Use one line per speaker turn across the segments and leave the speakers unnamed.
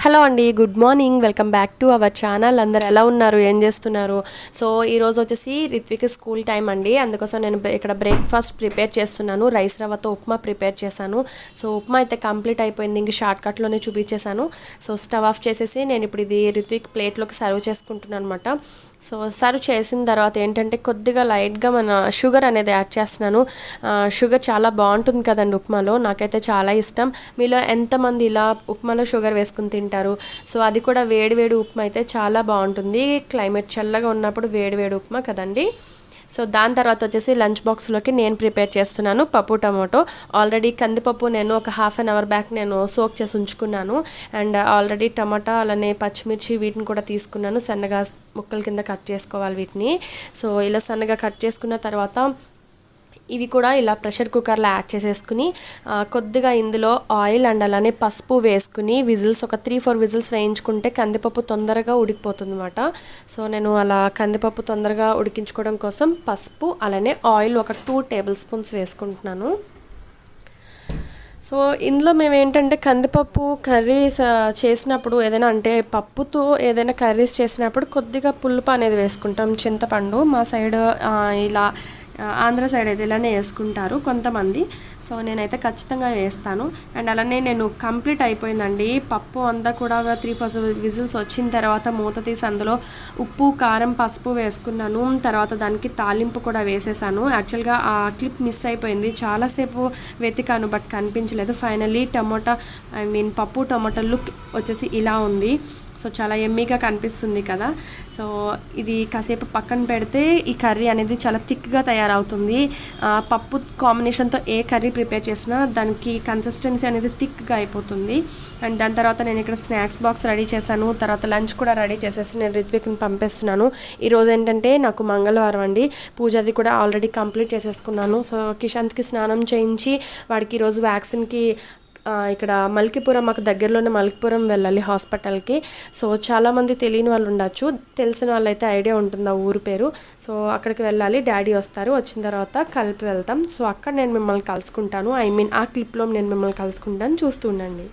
Hello అండి, good morning. Welcome back to our channel. అందరు ఎలా ఉన్నారు, ఏం చేస్తున్నారు? సో ఈరోజు వచ్చేసి రిత్విక్ స్కూల్ టైం అండి. అందుకోసం నేను ఇక్కడ బ్రేక్ఫాస్ట్ ప్రిపేర్ చేస్తున్నాను. రైస్ రవ్వతో ఉప్మా ప్రిపేర్ చేశాను. సో ఉప్మా అయితే కంప్లీట్ అయిపోయింది, ఇంక షార్ట్ కట్లోనే చూపించేశాను. సో స్టవ్ ఆఫ్ చేసేసి నేను ఇప్పుడు ఇది రిత్విక్ ప్లేట్లోకి సర్వ్ చేసుకుంటున్నాను అనమాట. సో సర్వ్ చేసిన తర్వాత ఏంటంటే కొద్దిగా లైట్గా మన షుగర్ అనేది యాడ్ చేస్తున్నాను. షుగర్ చాలా బాగుంటుంది కదండి ఉప్మాలో, నాకైతే చాలా ఇష్టం. మీలో ఎంతమంది ఇలా ఉప్మాలో షుగర్ వేసుకుని తింటారు? సో అది కూడా వేడివేడి ఉప్మా అయితే చాలా బాగుంటుంది. క్లైమేట్ చల్లగా ఉన్నప్పుడు వేడివేడి ఉప్మా కదండి. సో దాని తర్వాత వచ్చేసి లంచ్ బాక్స్లోకి నేను ప్రిపేర్ చేస్తున్నాను పప్పు టమాటో. ఆల్రెడీ కందిపప్పు నేను ఒక హాఫ్ అన్ అవర్ బ్యాక్ నేను సోక్ చేసి ఉంచుకున్నాను. అండ్ ఆల్రెడీ టమాటా అలానే పచ్చిమిర్చి వీటిని కూడా తీసుకున్నాను. సన్నగా ముక్కల కింద కట్ చేసుకోవాలి వీటిని. సో ఇలా సన్నగా కట్ చేసుకున్న తర్వాత ఇవి కూడా ఇలా ప్రెషర్ కుక్కర్లో యాడ్ చేసేసుకుని కొద్దిగా ఇందులో ఆయిల్ అండ్ అలానే పసుపు వేసుకుని విజిల్స్ ఒక 3-4 విజిల్స్ వేయించుకుంటే కందిపప్పు తొందరగా ఉడికిపోతుంది అనమాట. సో నేను అలా కందిపప్పు తొందరగా ఉడికించుకోవడం కోసం పసుపు అలానే ఆయిల్ ఒక 2 టేబుల్ స్పూన్స్ వేసుకుంటున్నాను. సో ఇందులో మేము ఏంటంటే కందిపప్పు కర్రీస్ చేసినప్పుడు ఏదైనా అంటే పప్పుతో ఏదైనా కర్రీస్ చేసినప్పుడు కొద్దిగా పులుపు అనేది వేసుకుంటాం, చింతపండు. మా సైడ్ ఇలా ఆంధ్ర సైడ్ అయితే ఇలానే వేసుకుంటారు కొంతమంది. సో నేనైతే ఖచ్చితంగా వేస్తాను. అండ్ అలానే నేను కంప్లీట్ అయిపోయిందండి. పప్పు అంతా కూడా 3-4 విజిల్స్ వచ్చిన తర్వాత మూత తీసి అందులో ఉప్పు కారం పసుపు వేసుకున్నాను. తర్వాత దానికి తాలింపు కూడా వేసేసాను. యాక్చువల్గా ఆ క్లిప్ మిస్ అయిపోయింది, చాలాసేపు వెతికాను బట్ కనిపించలేదు. ఫైనల్లీ పప్పు టమాటా లుక్ వచ్చేసి ఇలా ఉంది. సో చాలా ఎమ్మీగా కనిపిస్తుంది కదా. సో ఇది కాసేపు పక్కన పెడితే ఈ కర్రీ అనేది చాలా థిక్గా తయారవుతుంది. పప్పు కాంబినేషన్తో ఏ కర్రీ ప్రిపేర్ చేసినా దానికి కన్సిస్టెన్సీ అనేది థిక్గా అయిపోతుంది. అండ్ దాని తర్వాత నేను ఇక్కడ స్నాక్స్ బాక్స్ రెడీ చేశాను. తర్వాత లంచ్ కూడా రెడీ చేసేసి నేను రిత్విక్ని పంపిస్తున్నాను. ఈరోజు ఏంటంటే నాకు మంగళవారం అండి, పూజది కూడా ఆల్రెడీ కంప్లీట్ చేసేసుకున్నాను. సో కిషాంత్కి స్నానం చేయించి వాడికి ఈరోజు వ్యాక్సిన్కి ఇక్కడ మల్కీపురం, మాకు దగ్గరలోనే మల్కీపురం వెళ్ళాలి హాస్పిటల్కి. సో చాలామంది తెలియని వాళ్ళు ఉండొచ్చు, తెలిసిన వాళ్ళైతే ఐడియా ఉంటుంది ఆ ఊరు పేరు. సో అక్కడికి వెళ్ళాలి, డాడీ వస్తారు, వచ్చిన తర్వాత కలిపి వెళ్తాం. సో అక్కడ నేను మిమ్మల్ని కలుసుకుంటాను, ఆ క్లిప్లో నేను మిమ్మల్ని కలుసుకుంటాను, చూస్తూ ఉండండి.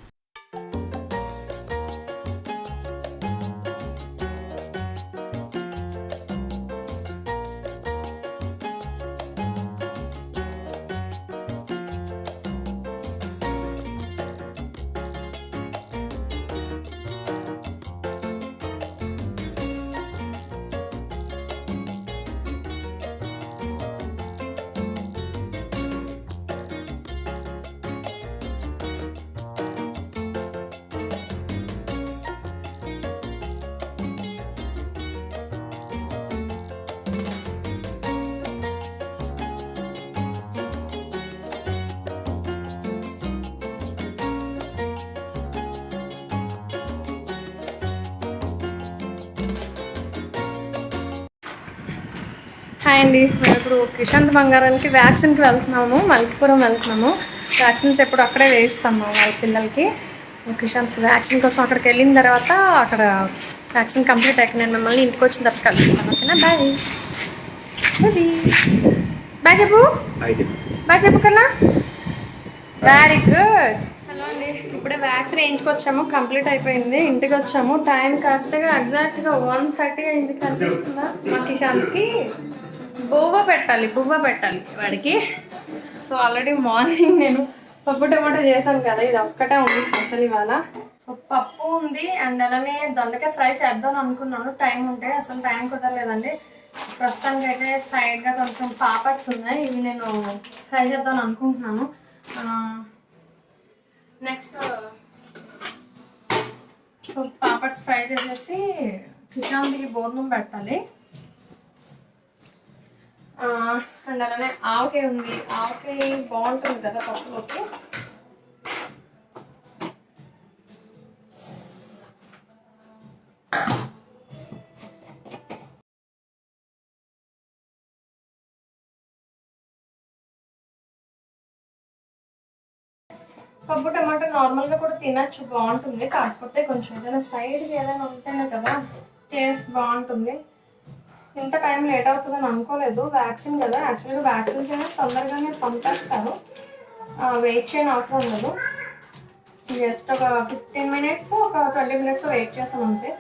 హాయ్ అండి, మేము ఇప్పుడు కిషాంత్ బంగారానికి వ్యాక్సిన్కి వెళ్తున్నాము, మల్కీపురం వెళ్తున్నాము. వ్యాక్సిన్స్ ఎప్పుడు అక్కడే వేయిస్తాము వాళ్ళ పిల్లలకి. కిషాంత్ వ్యాక్సిన్ కోసం అక్కడికి వెళ్ళిన తర్వాత అక్కడ వ్యాక్సిన్ కంప్లీట్ అయ్యాక నేను మిమ్మల్ని ఇంటికి వచ్చిన తర్వాత కలుస్తాను. ఓకేనా? బాయ్. బాయ్ చెప్పు, బాయ్ చెప్పు కన్నా. Very good. హలో అండి, ఇప్పుడే వ్యాక్సిన్ వేయించుకొచ్చాము, కంప్లీట్ అయిపోయింది. ఇంటికి వచ్చాము, టైం కరెక్ట్గా ఎగ్జాక్ట్గా 1:30 అయింది. కనిపిస్తుందా? మా కిషాంత్కి బువ్వ పెట్టాలి వాడికి. సో ఆల్రెడీ మార్నింగ్ నేను పప్పు టమాటా చేశాను కదా, ఇది ఒక్కటే ఉంది స్పెషల్ ఇవాళ. సో పప్పు ఉంది అండ్ అలానే దొండకాయ ఫ్రై చేద్దాం అనుకున్నాను, టైం ఉంటే. అసలు టైం కుదరలేదండి. ప్రస్తుతానికి అయితే సైడ్గా కొంచెం పాపడ్స్ ఉన్నాయి, ఇవి నేను ఫ్రై చేద్దాం అనుకుంటున్నాను. నెక్స్ట్ పాపడ్స్ ఫ్రై చేసేసి కిషాంత్కి భోజనం పెట్టాలి. అండ్ అలానే ఆవకాయ ఉంది, ఆవకాయ బాగుంటుంది కదా పప్పులోకి. పప్పు టమాటా నార్మల్గా కూడా తినచ్చు, బాగుంటుంది. కాకపోతే కొంచెం ఏదైనా సైడ్కి ఏదైనా ఉంటేనే కదా టేస్ట్ బాగుంటుంది. ఇంత టైం లేట్ అవుతుందని అనుకోలేదు, వ్యాక్సిన్ కదా. యాక్చువల్గా వ్యాక్సిన్స్ అనేది తొందరగానే పంపేస్తారు, వెయిట్ చేయని అవసరం ఉండదు. జస్ట్ ఒక 15 మినిట్స్ ఒక 20 మినిట్స్ వెయిట్ చేసాం అంతే.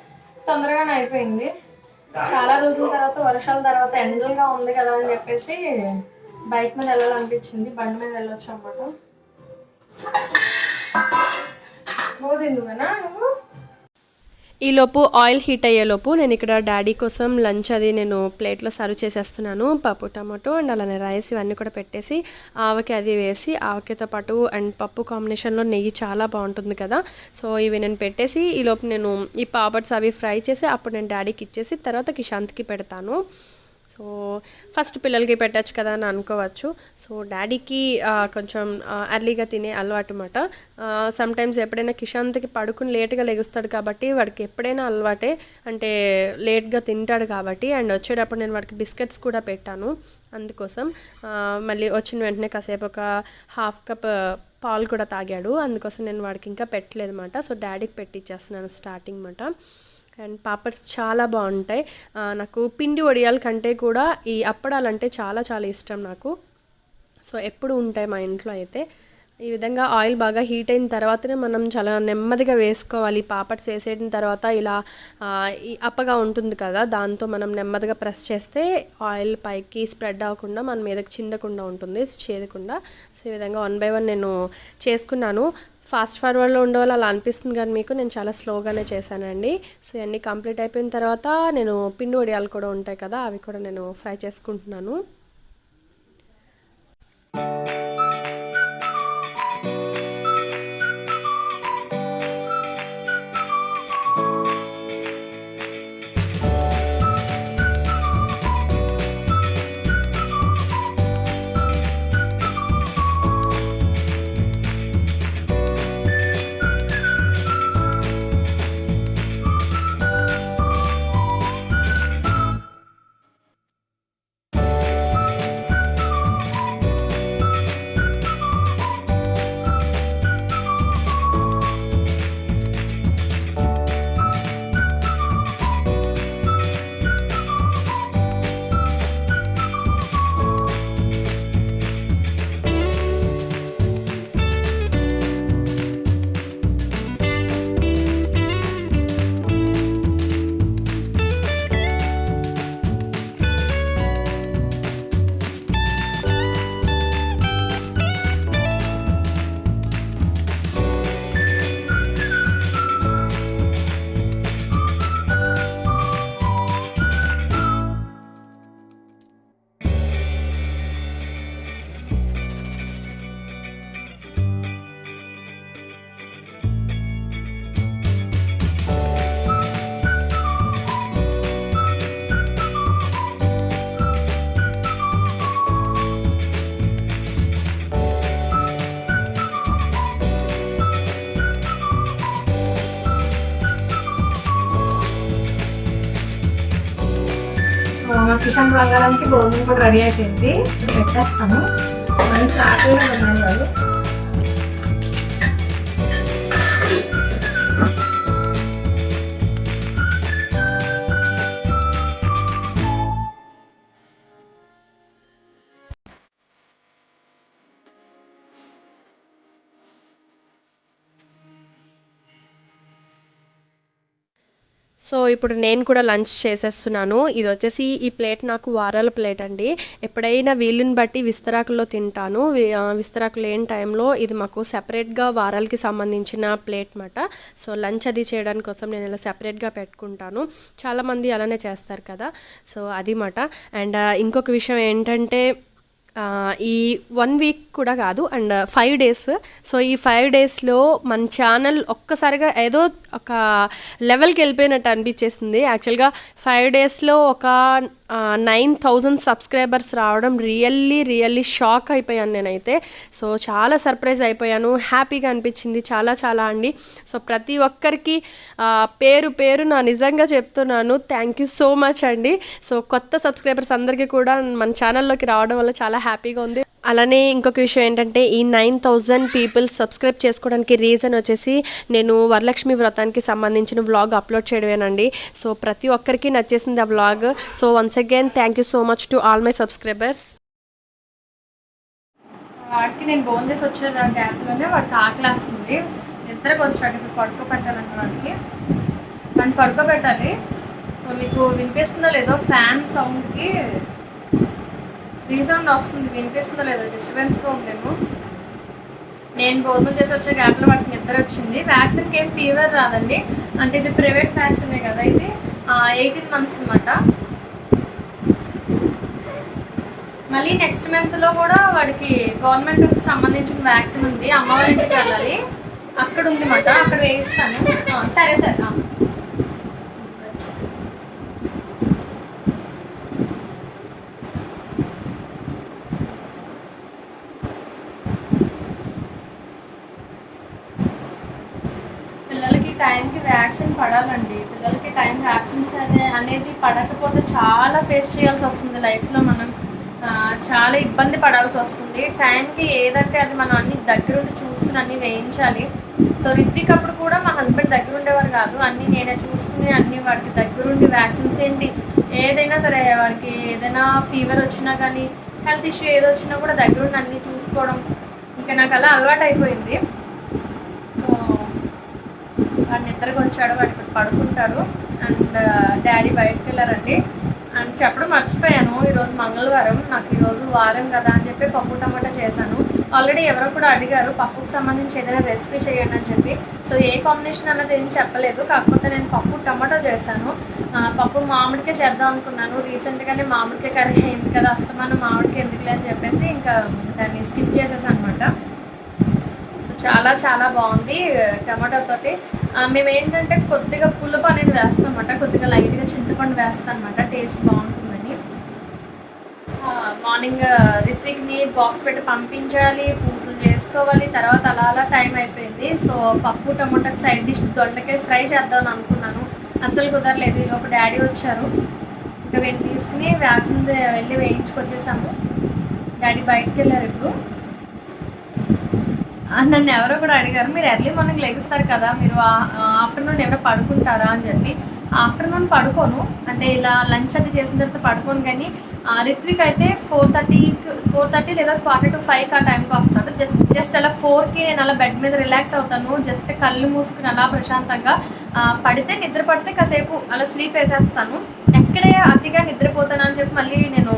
తొందరగానే అయిపోయింది. చాలా రోజుల తర్వాత వర్షాల తర్వాత ఎండలుగా ఉంది కదా అని చెప్పేసి బైక్ మీద వెళ్ళాలనిపించింది. బండి మీద వెళ్ళొచ్చు అన్నమాట. పోదిందువనా నువ్వు ఈలోపు ఆయిల్ హీట్ అయ్యేలోపు నేను ఇక్కడ డాడీ కోసం లంచ్ అది నేను ప్లేట్లో సర్వ్ చేసేస్తున్నాను. పప్పు టమాటో అండ్ అలానే రైస్ ఇవన్నీ కూడా పెట్టేసి ఆవకాయ అది వేసి ఆవకాయతో పాటు అండ్ పప్పు కాంబినేషన్లో నెయ్యి చాలా బాగుంటుంది కదా. సో ఇవి నేను పెట్టేసి ఈలోపు నేను ఈ పాపడ్స్ అవి ఫ్రై చేసి అప్పుడు నేను డాడీకి ఇచ్చేసి తర్వాత కిషాంత్కి పెడతాను. సో ఫస్ట్ పిల్లలకి పెట్టచ్చు కదా అని అనుకోవచ్చు. సో డాడీకి కొంచెం ఎర్లీగా తినే అలవాటు అన్నమాట. సమ్టైమ్స్ ఎప్పుడైనా కిషాంత్కి పడుకుని లేట్గా లెగుస్తాడు కాబట్టి వాడికి ఎప్పుడైనా అలవాటే, అంటే లేట్గా తింటాడు కాబట్టి. అండ్ వచ్చేటప్పుడు నేను వాడికి బిస్కెట్స్ కూడా పెట్టాను. అందుకోసం మళ్ళీ వచ్చిన వెంటనే కాసేపు ఒక హాఫ్ కప్ పాలు కూడా తాగాడు. అందుకోసం నేను వాడికి ఇంకా పెట్టలేదు అన్నమాట. సో డాడీకి పెట్టిచ్చేస్తున్నాను స్టార్టింగ్ అన్నమాట. అండ్ పాపడ్స్ చాలా బాగుంటాయి. నాకు పిండి వడియాల కంటే కూడా ఈ అప్పడాలంటే చాలా చాలా ఇష్టం నాకు. సో ఎప్పుడు ఉంటాయి మా ఇంట్లో అయితే. ఈ విధంగా ఆయిల్ బాగా హీట్ అయిన తర్వాతనే మనం చాలా నెమ్మదిగా వేసుకోవాలి. పాపడ్స్ వేసేసిన తర్వాత ఇలా ఈ అప్పగా ఉంటుంది కదా, దాంతో మనం నెమ్మదిగా ప్రెస్ చేస్తే ఆయిల్ పైకి స్ప్రెడ్ అవ్వకుండా మన మీదకి చిందకుండా ఉంటుంది, చేదకుండా. సో ఈ విధంగా 1 by 1 నేను చేసుకున్నాను. ఫాస్ట్ ఫార్వర్డ్లో ఉండేవాళ్ళు అలా అనిపిస్తుంది కానీ మీకు నేను చాలా స్లోగానే చేశానండి. సో ఇవన్నీ కంప్లీట్ అయిపోయిన తర్వాత నేను పిండి వడియాలు కూడా ఉంటాయి కదా, అవి కూడా నేను ఫ్రై చేసుకుంటున్నాను. కిషన్ రావడానికి భోజనం కూడా రెడీ అయిపోయింది. పెట్టేస్తాను. మంచి ఆటలుగా ఉన్నాయి వాళ్ళు. సో ఇప్పుడు నేను కూడా లంచ్ చేసేస్తున్నాను. ఇది వచ్చేసి ఈ ప్లేట్ నాకు వారాల ప్లేట్ అండి. ఎప్పుడైనా వీలుని బట్టి విస్తరాకుల్లో తింటాను. విస్తరాకు లేని టైంలో ఇది మాకు సెపరేట్గా వారాలకి సంబంధించిన ప్లేట్ మాట. సో లంచ్ అది చేయడానికి కోసం నేను ఇలా సెపరేట్గా పెట్టుకుంటాను. చాలామంది అలానే చేస్తారు కదా. సో అది మాట. అండ్ ఇంకొక విషయం ఏంటంటే ఈ 1 వీక్ కూడా కాదు అండ్ 5 days. సో ఈ 5 daysలో మన ఛానల్ ఒక్కసారిగా ఏదో ఒక లెవెల్కి వెళ్ళిపోయినట్టు అనిపించేసింది. యాక్చువల్గా 5 daysలో ఒక 9,000 సబ్స్క్రైబర్స్ రావడం రియల్లీ షాక్ అయిపోయాను నేనైతే. సో చాలా సర్ప్రైజ్ అయిపోయాను, హ్యాపీగా అనిపించింది చాలా చాలా అండి. సో ప్రతి ఒక్కరికి పేరు నా నిజంగా చెప్తున్నాను, థ్యాంక్ యూ సో మచ్ అండి. సో కొత్త సబ్స్క్రైబర్స్ అందరికీ కూడా మన ఛానల్లోకి రావడం వల్ల చాలా హ్యాపీగా ఉంది. అలానే ఇంకొక విషయం ఏంటంటే ఈ 9,000 పీపుల్ సబ్స్క్రైబ్ చేసుకోవడానికి రీజన్ వచ్చేసి నేను వరలక్ష్మి వ్రతానికి సంబంధించిన వ్లాగ్ అప్లోడ్ చేయడమేనండి. సో ప్రతి ఒక్కరికి నచ్చేసింది ఆ vlog. So once again thank you so much to all my subscribers. వాడికి నేను బోన్ చేసి వచ్చిన గ్యాప్లోనే వాడికి ఆకలేస్తుంది. నిద్రకు వచ్చాడు. ఇప్పుడు పడుకోబెట్టాలంటే వాడిని పడుకోబెట్టాలి. సో మీకు వినిపిస్తుందో లేదో ఫ్యాన్ సౌండ్కి రీసౌండ్ వస్తుంది, వినిపిస్తుందో లేదో, డిస్టర్బెన్స్గా ఉందేమో. నేను భోజనం చేసి వచ్చే గ్యాప్లో వాడికి నిద్ర వచ్చింది. వ్యాక్సిన్కి ఏం ఫీవర్ రాదండి, అంటే ఇది ప్రైవేట్ వ్యాక్సినే కదా, ఇది 18 months అనమాట. మళ్ళీ నెక్స్ట్ మంత్లో కూడా వాడికి గవర్నమెంట్కి సంబంధించిన వ్యాక్సిన్ ఉంది. అమ్మవారి ఇంటికి వెళ్ళాలి, అక్కడ ఉంది అన్నమాట, అక్కడ వేయిస్తాను. సరే సరే. పిల్లలకి టైంకి వ్యాక్సిన్ పడాలండి. పిల్లలకి టైం వ్యాక్సిన్స్ అనేది పడకపోతే చాలా ఫేస్ చేయాల్సి వస్తుంది లైఫ్లో. మనం చాలా ఇబ్బంది పడాల్సి వస్తుంది. టైంకి ఏదంటే అది మనం అన్ని దగ్గరుండి చూసుకుని అన్నీ వేయించాలి. సో రిత్విక్ అప్పుడు కూడా మా హస్బెండ్ దగ్గర ఉండేవారు కాదు, అన్నీ నేనే చూసుకుని అన్నీ వాడికి దగ్గరుండి వ్యాక్సిన్స్ ఏంటి ఏదైనా సరే, వాడికి ఏదైనా ఫీవర్ వచ్చినా కానీ హెల్త్ ఇష్యూ ఏదో వచ్చినా కూడా దగ్గరుండి అన్నీ చూసుకోవడం ఇంకా నాకు అలా అలవాటు అయిపోయింది. సో వాడు నిద్రకు వచ్చాడు, వాడు ఇప్పుడు పడుకుంటాడు. అండ్ డాడీ బయటకు వెళ్ళారండి అని చెప్పడం మర్చిపోయాను. ఈరోజు మంగళవారం, నాకు ఈరోజు వారం కదా అని చెప్పి పప్పు టమాటా చేశాను. ఆల్రెడీ ఎవరో కూడా అడిగారు పప్పుకు సంబంధించి ఏదైనా రెసిపీ చేయండి అని చెప్పి. సో ఏ కాంబినేషన్ అన్నది ఏం చెప్పలేదు, కాకపోతే నేను పప్పు టమాటో చేశాను. పప్పు మామిడికే చేద్దాం అనుకున్నాను, రీసెంట్గానే మామిడికాయ కర్రీ అయింది కదా, అస్తమానం మామిడికాయ ఎందుకులే అని చెప్పేసి ఇంకా దాన్ని స్కిప్ చేసేసాను అనమాట. చాలా చాలా బాగుంది టమాటోతోటి. మేము ఏంటంటే కొద్దిగా పులుపు అనేది వేస్తాం అనమాట, కొద్దిగా లైట్గా చింతపండు వేస్తాం అనమాట, టేస్ట్ బాగుంటుందని. మార్నింగ్ రిత్విక్ని బాక్స్ పెట్టి పంపించాలి, పూజలు చేసుకోవాలి, తర్వాత అలా అలా టైం అయిపోయింది. సో పప్పు టమాటాకి సైడ్ డిష్ దొండకాయ ఫ్రై చేద్దామని అనుకున్నాను, అసలు కుదరలేదు. ఈలోపు డాడీ వచ్చారు, ఇంకా వీటిని తీసుకుని వ్యాక్సిన్ వెళ్ళి వేయించుకొచ్చేసాము. డాడీ బయటకు వెళ్ళారు. ఇప్పుడు నన్ను ఎవరో కూడా అడిగారు, మీరు ఎర్లీ మార్నింగ్ లెగుస్తారు కదా, మీరు ఆఫ్టర్నూన్ ఎవరో పడుకుంటారా అని చెప్పి. ఆఫ్టర్నూన్ పడుకోను, అంటే ఇలా లంచ్ అది చేసిన తర్వాత పడుకోను. కానీ రిత్విక్ అయితే 4:30 లేదా 4:45 ఆ టైంకి వస్తాడు. జస్ట్ అలా 4కి నేను అలా బెడ్ మీద రిలాక్స్ అవుతాను, జస్ట్ కళ్ళు మూసుకుని అలా ప్రశాంతంగా పడితే నిద్ర పడితే కాసేపు అలా స్లీప్ వేసేస్తాను. ఎక్కడే అతిగా నిద్రపోతాను అని చెప్పి మళ్ళీ నేను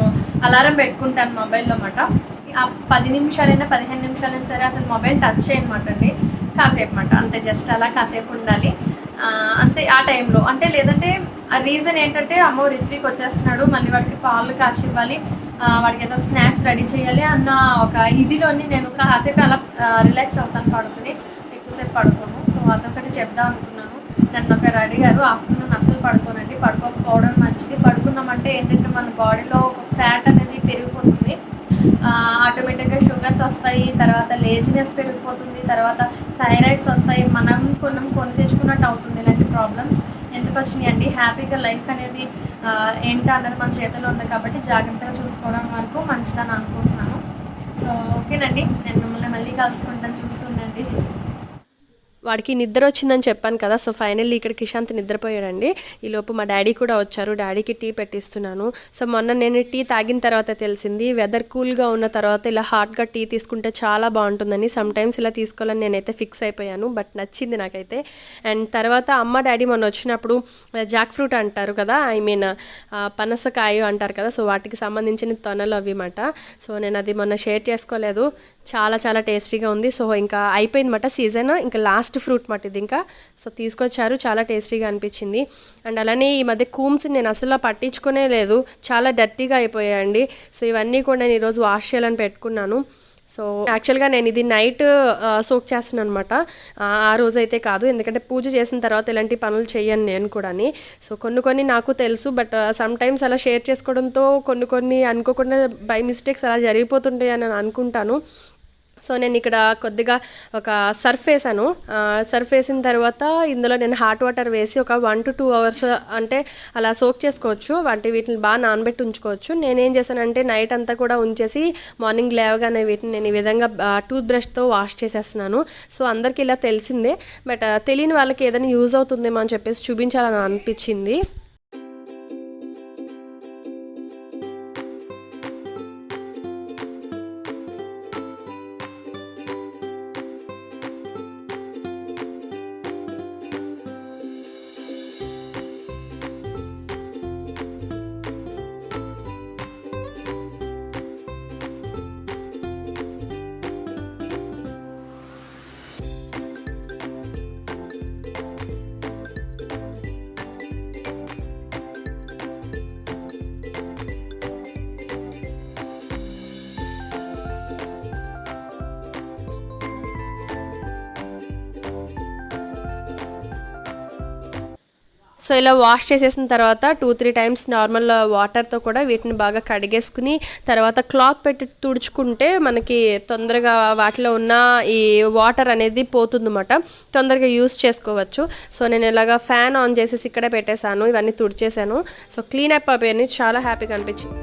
అలారం పెట్టుకుంటాను మొబైల్లో అన్నమాట. 10 నిమిషాలైనా 15 నిమిషాలైనా సరే అసలు మొబైల్ టచ్ చేయనమాట అండి, కాసేపు అన్నమాట, అంతే. జస్ట్ అలా కాసేపు ఉండాలి అంతే ఆ టైంలో. అంటే లేదంటే ఆ రీజన్ ఏంటంటే అమ్మో రిత్విక్ వచ్చేస్తున్నాడు, మళ్ళీ వాడికి పాలు కాచి ఇవ్వాలి, వాడికి ఏదో స్నాక్స్ రెడీ చేయాలి అన్న ఒక ఇదిలోని నేను కాసేపు అలా రిలాక్స్ అవుతాను పడుకుని, ఎక్కువసేపు పడుకోను. సో అదొకటి చెప్దాం అనుకున్నాను. నన్ను ఒకరు అడిగారు, ఆఫ్టర్నూన్ అస్సలు పడుకోనండి, పడుకోకపోవడం మంచిది. పడుకున్నామంటే ఏంటంటే మన బాడీలో ఫ్యాట్ అనేది పెరిగిపోతుంది, ఆటోమేటిక్గా షుగర్స్ వస్తాయి, తర్వాత లేజినెస్ పెరిగిపోతుంది, తర్వాత థైరాయిడ్స్ వస్తాయి, మనం కొని తెచ్చుకున్నట్టు అవుతుంది. ఇలాంటి ప్రాబ్లమ్స్ ఎందుకు వచ్చినాయి అండి? హ్యాపీగా లైఫ్ అనేది ఏంటో అన్నది మన చేతిలో ఉంది కాబట్టి జాగ్రత్తగా చూసుకోవడం వరకు మంచిదని అనుకుంటున్నాను. సో ఓకేనండి, నేను మిమ్మల్ని మళ్ళీ కలుసుకుంటాను, చూస్తుండండి. వాడికి నిద్ర వచ్చిందని చెప్పాను కదా. సో ఫైనల్లీ ఇక్కడ కిషాంత్ నిద్రపోయాడండి. ఈలోపు మా డాడీ కూడా వచ్చారు, డాడీకి టీ పెట్టిస్తున్నాను. సో మొన్న నేను టీ తాగిన తర్వాత తెలిసింది, వెదర్ కూల్గా ఉన్న తర్వాత ఇలా హాట్గా టీ తీసుకుంటే చాలా బాగుంటుందని. సమ్టైమ్స్ ఇలా తీసుకోవాలని నేనైతే ఫిక్స్ అయిపోయాను, బట్ నచ్చింది నాకైతే. అండ్ తర్వాత అమ్మ డాడీ మొన్న వచ్చినప్పుడు జాక్ ఫ్రూట్ అంటారు కదా, ఐ మీన్ పనసకాయ అంటారు కదా, సో వాటికి సంబంధించిన తొనలు అవి మాట. సో నేను అది మొన్న షేర్ చేసుకోలేదు, చాలా చాలా టేస్టీగా ఉంది. సో ఇంకా అయిపోయిందన్నమాట సీజన్, ఇంకా లాస్ట్ ఫ్రూట్ మాట ఇది ఇంకా. సో తీసుకొచ్చారు, చాలా టేస్టీగా అనిపించింది. అండ్ అలానే ఈ మధ్య కూమ్స్ నేను అసలు పట్టించుకునే లేదు, చాలా డర్టీగా అయిపోయాయండి. సో ఇవన్నీ కూడా నేను ఈరోజు వాష్ చేయాలని పెట్టుకున్నాను. సో యాక్చువల్గా నేను ఇది నైట్ సోక్ చేస్తున్నాను అనమాట, ఆ రోజైతే కాదు, ఎందుకంటే పూజ చేసిన తర్వాత ఇలాంటి పనులు చేయను నేను కూడా. సో కొన్ని నాకు తెలుసు, బట్ సమ్ టైమ్స్ అలా షేర్ చేసుకోవడంతో కొన్ని అనుకోకుండా బై మిస్టేక్స్ అలా జరిగిపోతుంటాయి అని అనుకుంటాను. సో నేను ఇక్కడ కొద్దిగా ఒక సర్ఫ్ వేసాను, సర్ఫ్ వేసిన తర్వాత ఇందులో నేను హాట్ వాటర్ వేసి ఒక 1 to 2 hours అంటే అలా సోక్ చేసుకోవచ్చు, అంటే వీటిని బాగా నానబెట్టి ఉంచుకోవచ్చు. నేనేం చేశానంటే నైట్ అంతా కూడా ఉంచేసి మార్నింగ్ లేవగానే వీటిని నేను ఈ విధంగా టూత్ బ్రష్తో వాష్ చేసేస్తున్నాను. సో అందరికీ ఇలా తెలిసిందే, బట్ తెలియని వాళ్ళకి ఏదైనా యూజ్ అవుతుందేమో అని చెప్పేసి చూపించాలని అనిపించింది. సో ఇలా వాష్ చేసేసిన తర్వాత 2-3 టైమ్స్ నార్మల్ వాటర్తో కూడా వీటిని బాగా కడిగేసుకుని తర్వాత క్లాత్ పెట్టి తుడుచుకుంటే మనకి తొందరగా వాటిలో ఉన్న ఈ వాటర్ అనేది పోతుందన్నమాట, తొందరగా యూస్ చేసుకోవచ్చు. సో నేను ఇలాగా ఫ్యాన్ ఆన్ చేసేసి ఇక్కడే పెట్టేశాను, ఇవన్నీ తుడిచేసాను. సో క్లీన్ అప్ అయిపోయాయి, చాలా హ్యాపీగా అనిపించింది.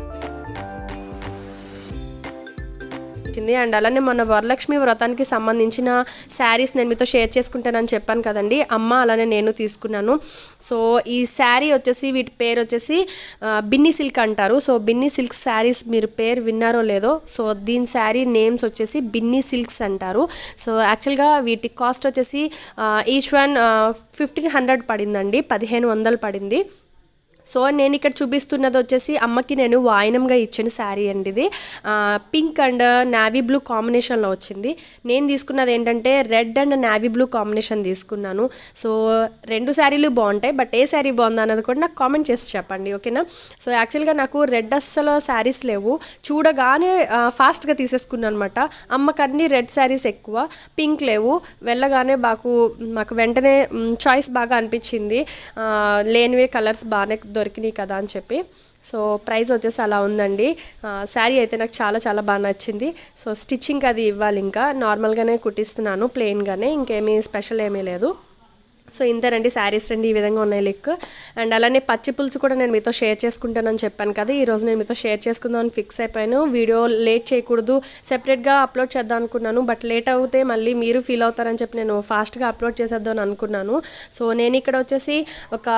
అండ్ అలానే మన వరలక్ష్మి వ్రతానికి సంబంధించిన శారీస్ నేను మీతో షేర్ చేసుకుంటానని చెప్పాను కదండి, అమ్మ అలానే నేను తీసుకున్నాను. సో ఈ శారీ వచ్చేసి వీటి పేరు వచ్చేసి బిన్నీ సిల్క్ అంటారు. సో బిన్నీ సిల్క్ శారీస్ మీరు పేరు విన్నారో లేదో, సో దీని శారీ నేమ్స్ వచ్చేసి బిన్నీ సిల్క్స్ అంటారు. సో యాక్చువల్గా వీటి కాస్ట్ వచ్చేసి ఈచ్ వన్ 1500 పడిందండి, 1500 పడింది. సో నేను ఇక్కడ చూపిస్తున్నది వచ్చేసి అమ్మకి నేను వాయినంగా ఇచ్చిన శారీ అండి. ఇది పింక్ అండ్ నావీ బ్లూ కాంబినేషన్లో వచ్చింది. నేను తీసుకున్నది ఏంటంటే red and navy blue combination తీసుకున్నాను. సో 2 శారీలు బాగుంటాయి, బట్ ఏ శారీ బాగుందా అన్నది కూడా నాకు కామెంట్ చేసి చెప్పండి, ఓకేనా. సో యాక్చువల్గా నాకు రెడ్ అస్సలు శారీస్ లేవు, చూడగానే ఫాస్ట్గా తీసేసుకున్నాను అనమాట. అమ్మకి అన్ని రెడ్ శారీస్ ఎక్కువ, పింక్ లేవు. వెళ్ళగానే మాకు వెంటనే చాయిస్ బాగా అనిపించింది, లేనివే కలర్స్ బాగానే దొరికినాయి కదా అని చెప్పి. సో ప్రైస్ వచ్చేసి అలా ఉందండి. శారీ అయితే నాకు చాలా చాలా బాగా నచ్చింది. సో స్టిచ్చింగ్ అది ఇవ్వాలి, ఇంకా నార్మల్గానే కుట్టిస్తున్నాను ప్లెయిన్గానే, ఇంకేమీ స్పెషల్ ఏమీ లేదు. సో ఇంతేనండి, శారీస్ రండి ఈ విధంగా ఉన్నాయి లిక్. అండ్ అలానే పచ్చి పులుసు కూడా నేను మీతో షేర్ చేసుకుంటానని చెప్పాను కదా, ఈరోజు నేను మీతో షేర్ చేసుకుందామని ఫిక్స్ అయిపోయాను. వీడియో లేట్ చేయకూడదు, సెపరేట్గా అప్లోడ్ చేద్దాం అనుకున్నాను, బట్ లేట్ అవుతే మళ్ళీ మీరు ఫీల్ అవుతారని చెప్పి నేను ఫాస్ట్గా అప్లోడ్ చేసేద్దాం అనుకున్నాను. సో నేను ఇక్కడ వచ్చేసి ఒక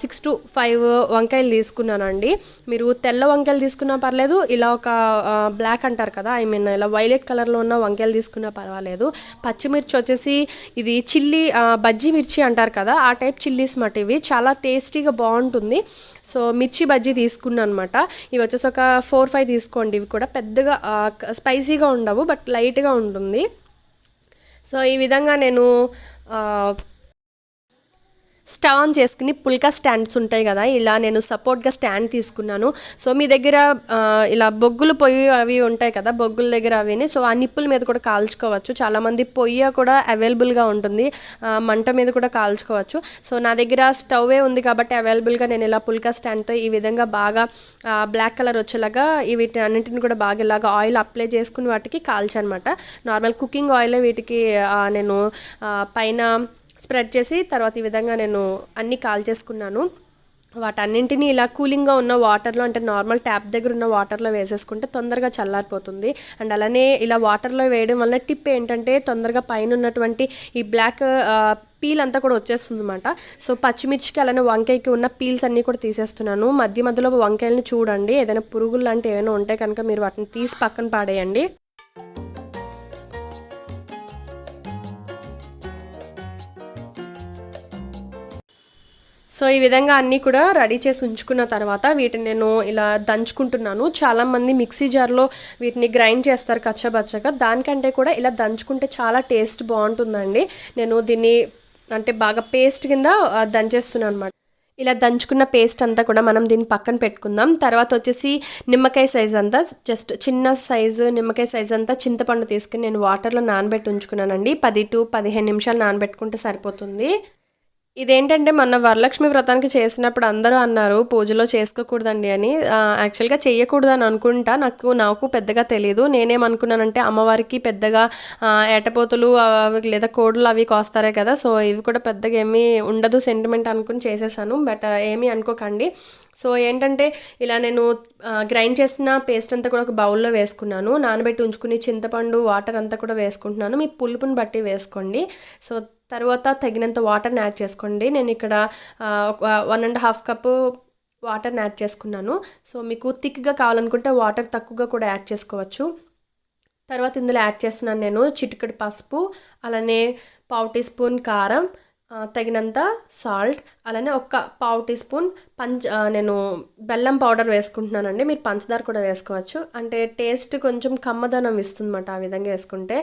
6 to 5 వంకాయలు తీసుకున్నానండి. మీరు తెల్ల వంకాయలు తీసుకున్నా పర్లేదు, ఇలా ఒక బ్లాక్ అంటారు కదా, ఇలా వైలెట్ కలర్లో ఉన్న వంకాయలు తీసుకున్నా పర్వాలేదు. పచ్చిమిర్చి వచ్చేసి ఇది చిల్లీ బజ్జీ మిర్చి అంటారు కదా, ఆ టైప్ చిల్లీస్ మాట, ఇవి చాలా టేస్టీగా బాగుంటుంది. సో మిర్చి బజ్జీ తీసుకున్నాను అనమాట. ఇవి వచ్చేసి ఒక 4-5 తీసుకోండి. ఇవి కూడా పెద్దగా స్పైసీగా ఉండవు, బట్ లైట్గా ఉంటుంది. సో ఈ విధంగా నేను స్టవ్ ఆన్ చేసుకుని పుల్కా స్టాండ్స్ ఉంటాయి కదా, ఇలా నేను సపోర్ట్గా స్టాండ్ తీసుకున్నాను. సో మీ దగ్గర ఇలా బొగ్గులు పొయ్యి అవి ఉంటాయి కదా, బొగ్గుల దగ్గర అవిని, సో ఆ నిప్పుల మీద కూడా కాల్చుకోవచ్చు. చాలామంది పొయ్యి కూడా అవైలబుల్గా ఉంటుంది, మంట మీద కూడా కాల్చుకోవచ్చు. సో నా దగ్గర స్టవ్వే ఉంది కాబట్టి అవైలబుల్గా నేను ఇలా పుల్కా స్టాండ్తో ఈ విధంగా బాగా బ్లాక్ కలర్ వచ్చేలాగా వీటి అన్నింటిని కూడా బాగా ఇలాగా ఆయిల్ అప్లై చేసుకుని వాటికి కాల్చనమాట. నార్మల్ కుకింగ్ ఆయిల్ వీటికి నేను పైన స్ప్రెడ్ చేసి తర్వాత ఈ విధంగా నేను అన్నీ కాల్చేసుకున్నాను. వాటన్నింటినీ ఇలా కూలింగ్గా ఉన్న వాటర్లో, అంటే నార్మల్ ట్యాప్ దగ్గర ఉన్న వాటర్లో వేసేసుకుంటే తొందరగా చల్లారిపోతుంది. అండ్ అలానే ఇలా వాటర్లో వేయడం వల్ల టిప్ ఏంటంటే తొందరగా పైన ఉన్నటువంటి ఈ బ్లాక్ పీల్ అంతా కూడా వచ్చేస్తుంది అనమాట. సో పచ్చిమిర్చికి అలానే వంకాయకి ఉన్న పీల్స్ అన్నీ కూడా తీసేస్తున్నాను. మధ్య మధ్యలో వంకాయలని చూడండి, ఏదైనా పురుగులు లాంటివి ఏమైనా ఉంటే కనుక మీరు వాటిని తీసి పక్కన పాడేయండి. సో ఈ విధంగా అన్నీ కూడా రెడీ చేసి ఉంచుకున్న తర్వాత వీటిని నేను ఇలా దంచుకుంటున్నాను. చాలామంది మిక్సీ జార్లో వీటిని గ్రైండ్ చేస్తారు కచ్చబచ్చగా, దానికంటే కూడా ఇలా దంచుకుంటే చాలా టేస్ట్ బాగుంటుందండి. నేను దీన్ని అంటే బాగా పేస్ట్ కింద దంచేస్తున్నాను అనమాట. ఇలా దంచుకున్న పేస్ట్ అంతా కూడా మనం దీన్ని పక్కన పెట్టుకుందాం. తర్వాత వచ్చేసి నిమ్మకాయ సైజ్ అంతా, జస్ట్ చిన్న సైజు నిమ్మకాయ సైజ్ అంతా చింతపండు తీసుకుని నేను వాటర్లో నానబెట్టి ఉంచుకున్నానండి. 10 to 15 నిమిషాలు నానబెట్టుకుంటే సరిపోతుంది. ఇదేంటంటే మొన్న వరలక్ష్మి వ్రతానికి చేసినప్పుడు అందరూ అన్నారు పూజలో చేసుకోకూడదండి అని. యాక్చువల్గా చేయకూడదని అనుకుంటా, నాకు పెద్దగా తెలియదు. నేనేమనుకున్నానంటే అమ్మవారికి పెద్దగా ఏటపోతులు లేదా కోడులు అవి కోస్తారే కదా, సో ఇవి కూడా పెద్దగా ఏమీ ఉండదు సెంటిమెంట్ అనుకుని చేసేసాను, బట్ ఏమీ అనుకోకండి. సో ఏంటంటే ఇలా నేను గ్రైండ్ చేసిన పేస్ట్ అంతా కూడా ఒక బౌల్లో వేసుకున్నాను. నానబెట్టి ఉంచుకుని చింతపండు వాటర్ అంతా కూడా వేసుకుంటున్నాను. మీ పులుపుని బట్టి వేసుకోండి. సో తర్వాత తగినంత వాటర్ని యాడ్ చేసుకోండి. నేను ఇక్కడ 1.5 కప్పు వాటర్ని యాడ్ చేసుకున్నాను. సో మీకు థిక్గా కావాలనుకుంటే వాటర్ తక్కువగా కూడా యాడ్ చేసుకోవచ్చు. తర్వాత ఇందులో యాడ్ చేస్తున్నాను నేను చిటికెడు పసుపు, అలానే 1/2 టీ స్పూన్ కారం, తగినంత సాల్ట్, అలానే ఒక 1/2 టీ స్పూన్ నేను బెల్లం పౌడర్ వేసుకుంటున్నానండి. మీరు పంచదార కూడా వేసుకోవచ్చు, అంటే టేస్ట్ కొంచెం కమ్మదనం ఇస్తుందన్నమాట ఆ విధంగా వేసుకుంటే.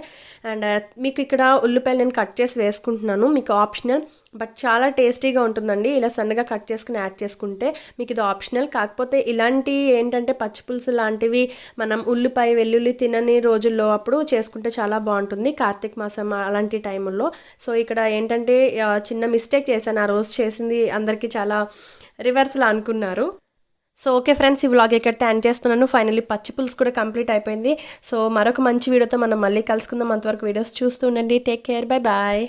అండ్ మీకు ఇక్కడ ఉల్లిపాయలు నేను కట్ చేసి వేసుకుంటున్నాను, మీకు ఆప్షనల్. బట్ చాలా టేస్టీగా ఉంటుందండి. ఇలా సన్నగా కట్ చేసుకుని యాడ్ చేసుకుంటే మీకు ఇది ఆప్షనల్. కాకపోతే ఇలాంటి ఏంటంటే పచ్చి పులుసు లాంటివి మనం ఉల్లిపాయ వెల్లుల్లి తినని రోజుల్లో అప్పుడు చేసుకుంటే చాలా బాగుంటుంది, కార్తీక మాసం అలాంటి టైముల్లో. సో ఇక్కడ ఏంటంటే చిన్న మిస్టేక్ చేశాను, ఆ రోజు చేసింది అందరికీ చాలా రివర్స్లో అనుకున్నారు. సో ఓకే ఫ్రెండ్స్, ఈ వ్లాగ్ ఎక్కడితే ఎండ్ చేస్తున్నాను. ఫైనల్లీ పచ్చి పులుసు కూడా కంప్లీట్ అయిపోయింది. సో మరొక మంచి వీడియోతో మనం మళ్ళీ కలుసుకుందాం. అంతవరకు వీడియోస్ చూస్తూ ఉండండి. Take care, bye bye.